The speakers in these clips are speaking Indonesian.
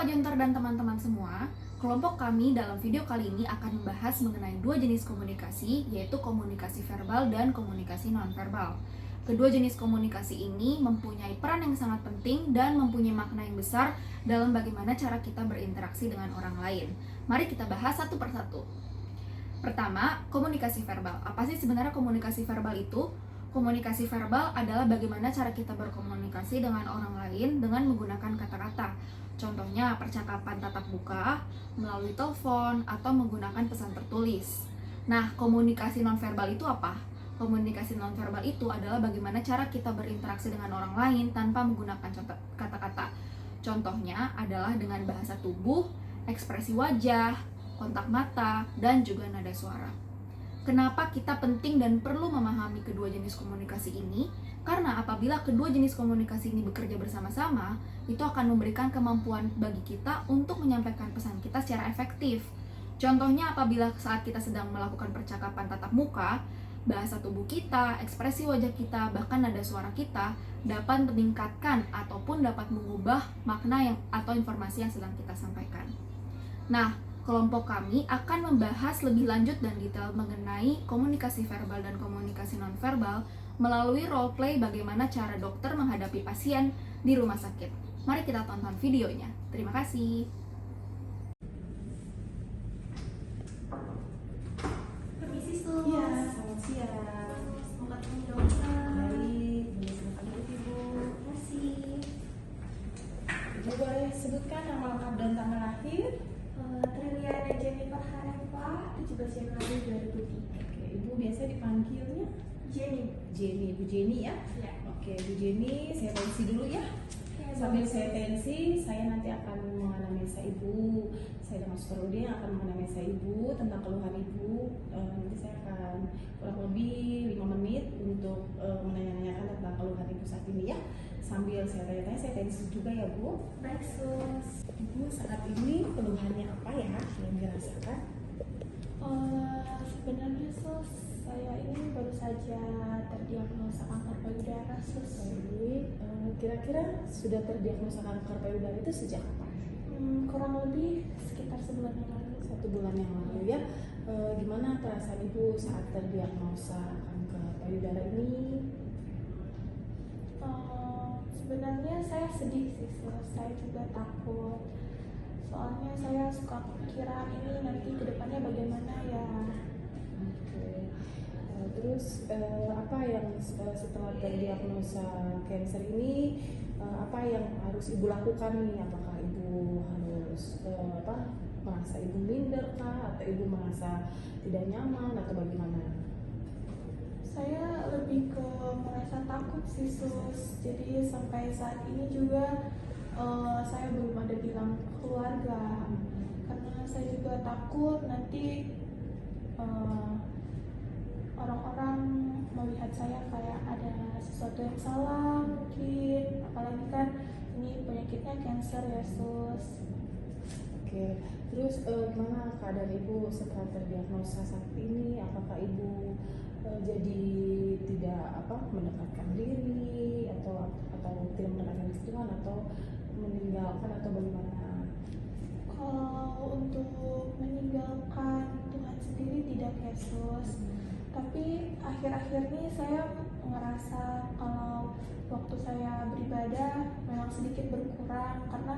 Pak Jontor dan teman-teman semua, kelompok kami dalam video kali ini akan membahas mengenai dua jenis komunikasi, yaitu komunikasi verbal dan komunikasi nonverbal. Kedua jenis komunikasi ini mempunyai peran yang sangat penting dan mempunyai makna yang besar dalam bagaimana cara kita berinteraksi dengan orang lain. Mari kita bahas satu persatu. Pertama, komunikasi verbal. Apa sih sebenarnya komunikasi verbal itu? Komunikasi verbal adalah bagaimana cara kita berkomunikasi dengan orang lain dengan menggunakan kata-kata. Contohnya percakapan tatap muka, melalui telepon, atau menggunakan pesan tertulis. Nah, komunikasi nonverbal itu apa? Komunikasi nonverbal itu adalah bagaimana cara kita berinteraksi dengan orang lain tanpa menggunakan kata-kata. Contohnya adalah dengan bahasa tubuh, ekspresi wajah, kontak mata, dan juga nada suara. Kenapa kita penting dan perlu memahami kedua jenis komunikasi ini? Karena apabila kedua jenis komunikasi ini bekerja bersama-sama, itu akan memberikan kemampuan bagi kita untuk menyampaikan pesan kita secara efektif. Contohnya apabila saat kita sedang melakukan percakapan tatap muka, bahasa tubuh kita, ekspresi wajah kita, bahkan nada suara kita dapat meningkatkan ataupun dapat mengubah makna atau informasi yang sedang kita sampaikan. Nah, kelompok kami akan membahas lebih lanjut dan detail mengenai komunikasi verbal dan komunikasi nonverbal melalui role play bagaimana cara dokter menghadapi pasien di rumah sakit. Mari kita tonton videonya. Terima kasih. Permisi, Sus. Iya, selamat siang. Semoga ketemu dokter. Baik, silakan duduk Ibu. Terima kasih. Ibu boleh sebutkan nama lengkap dan tanggal lahir? Triliana Jennifer Harepa, 17 Januari 2003. Oke, Ibu biasa dipanggilnya Jenny. Jenny, Bu Jenny ya? Ya. Oke, Bu Jenny, saya tensi dulu ya. Sambil saya tensi, saya nanti akan menganamnesa Ibu. Saya dengan psikolog akan menganamnesa Ibu tentang keluhan Ibu. Nanti saya akan kurang lebih 5 menit untuk menanyakan tentang keluhan Ibu saat ini ya. Sambil saya tanya-tanya, saya tensi juga ya Bu. Baik, Sus. Ibu saat ini keluhannya apa ya yang dirasakan? Sebenarnya Sus, saya ini baru saja terdiagnosa kanker payudara, Sus. Baik, kira-kira sudah terdiagnosa kanker payudara itu sejak kapan? Kurang lebih sekitar sebulan yang lalu. 1 bulan yang lalu ya. Gimana perasaan Ibu saat terdiagnosa kanker payudara ini? Sebenarnya saya sedih sih, Sus. Saya juga takut. Soalnya saya suka kepikiran ini nanti kedepannya bagaimana ya. Oke. Terus apa yang setelah terdiagnosa cancer ini apa yang harus Ibu lakukan nih? Apakah Ibu harus merasa Ibu minder kah atau Ibu merasa tidak nyaman atau bagaimana? Saya lebih ke merasa takut sih, Sus. Jadi sampai saat ini juga saya belum ada bilang ke keluarga karena saya juga takut nanti orang-orang melihat saya kayak ada sesuatu yang salah mungkin, apalagi kan ini penyakitnya cancer ya, Sus. Oke, terus gimana keadaan Ibu setelah terdiagnosa saat ini? Apakah Ibu jadi tidak mendekatkan diri atau tidak mendekatkan diri Tuhan atau meninggalkan atau bagaimana? Kalau untuk meninggalkan Tuhan sendiri tidak, Yesus. Tapi akhir-akhir ini saya ngerasa kalau waktu saya beribadah memang sedikit berkurang karena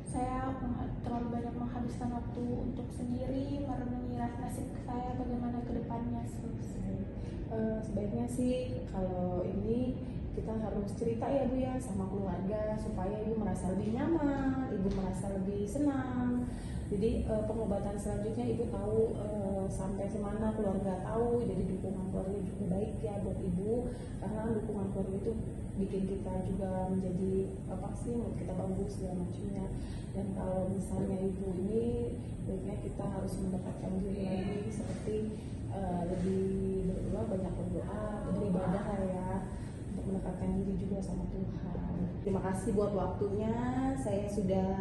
saya terlalu banyak menghabiskan waktu untuk sendiri merenungi nasib saya bagaimana ke depannya, Sus. Sebaiknya sih kalau ini kita harus cerita ya Bu ya sama keluarga supaya Ibu merasa lebih nyaman, Ibu merasa lebih senang. Jadi pengobatan selanjutnya Ibu tahu sampai kemana keluarga tahu. Jadi dukungan keluarga juga baik ya buat Ibu karena dukungan keluarga itu bikin kita juga menjadi mood kita bagus segala macamnya. Dan kalau misalnya Ibu ini baiknya kita harus mendekatkan diri lagi seperti lebih berdoa, banyak berdoa, beribadah ya untuk mendekatkan diri juga sama Tuhan. Terima kasih buat waktunya. Saya sudah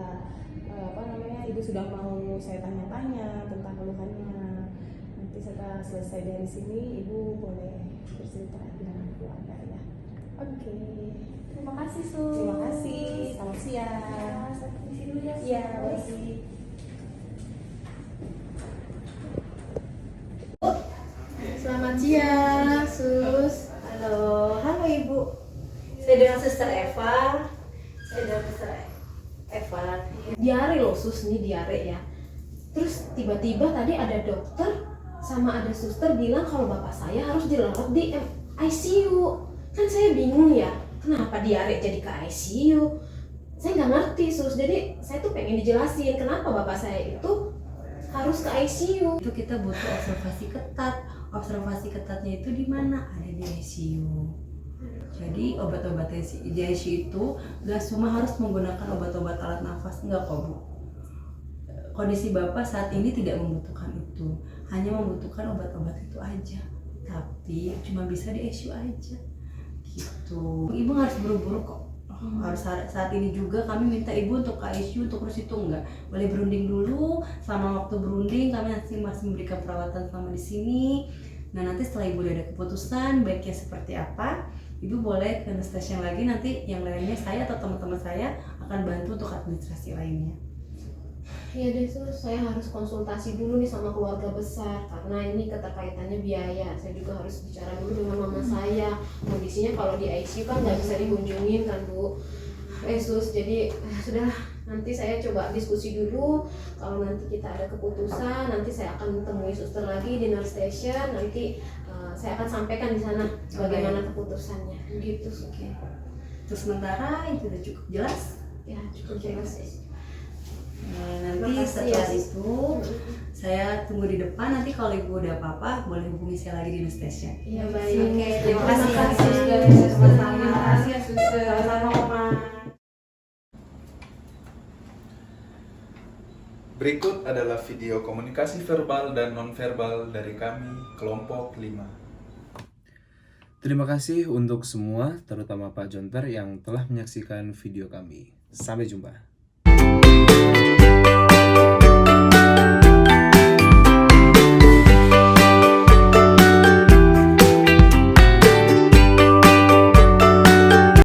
Ibu sudah mau saya tanya-tanya tentang keluhannya. Nanti setelah selesai dari sini Ibu boleh bercerita dengan keluarga ya. Oke. Terima kasih, Sus. Terima kasih. Selamat siang. Ya, sampai di sini. dulu ya. Iya, Sus. baik. Selamat siang, Sus. Halo, halo Ibu. Saya dengan Suster Eva. Diare loh Sus, nih diare ya. Terus tiba-tiba tadi ada dokter sama ada suster bilang kalau bapak saya harus dirawat di ICU. Kan saya bingung ya, kenapa diare jadi ke ICU? Saya nggak ngerti Sus, jadi saya tuh pengen dijelasin kenapa bapak saya itu harus ke ICU. Itu kita butuh observasi ketat. Observasi ketatnya itu di mana? Ada di ICU. Jadi obat-obat di ICU itu nggak cuma harus menggunakan obat-obat alat nafas, enggak kok Bu. Kondisi Bapak saat ini tidak membutuhkan itu, hanya membutuhkan obat-obat itu aja. Tapi cuma bisa di ICU aja. Gitu. Ibu harus buru-buru kok. Harus saat ini juga kami minta ibu untuk ke ICU, untuk kurus itu enggak boleh berunding dulu. Selama waktu berunding kami masih memberikan perawatan selama di sini. Nah nanti setelah ibu udah ada keputusan baiknya seperti apa, ibu boleh ke stasiun lagi, nanti yang lainnya saya atau teman-teman saya akan bantu untuk administrasi lainnya. Iya deh Sus, saya harus konsultasi dulu nih sama keluarga besar karena ini keterkaitannya biaya. Saya juga harus bicara dulu dengan mama saya. Kondisinya kalau di ICU kan nggak bisa dikunjungin kan Bu. Sus, jadi sudah nanti saya coba diskusi dulu. Kalau nanti kita ada keputusan, nanti saya akan temui suster lagi di nurse station. Nanti saya akan sampaikan di sana bagaimana keputusannya. Gitu Sus. Oke. Terus sementara itu udah cukup jelas. Ya cukup jelas. Nanti Makasih setelah ya, Sus. itu saya tunggu di depan. Nanti kalau ibu udah apa-apa boleh hubungi saya lagi di news station. Iya baik. Oke, terima Terima kasih. kasih. Sama-sama. Terima kasih ya suster. Sama-sama Mama. Berikut adalah video komunikasi verbal dan nonverbal dari kami, kelompok 5. Terima kasih untuk semua, terutama Pak Jonter yang telah menyaksikan video kami. Sampai jumpa.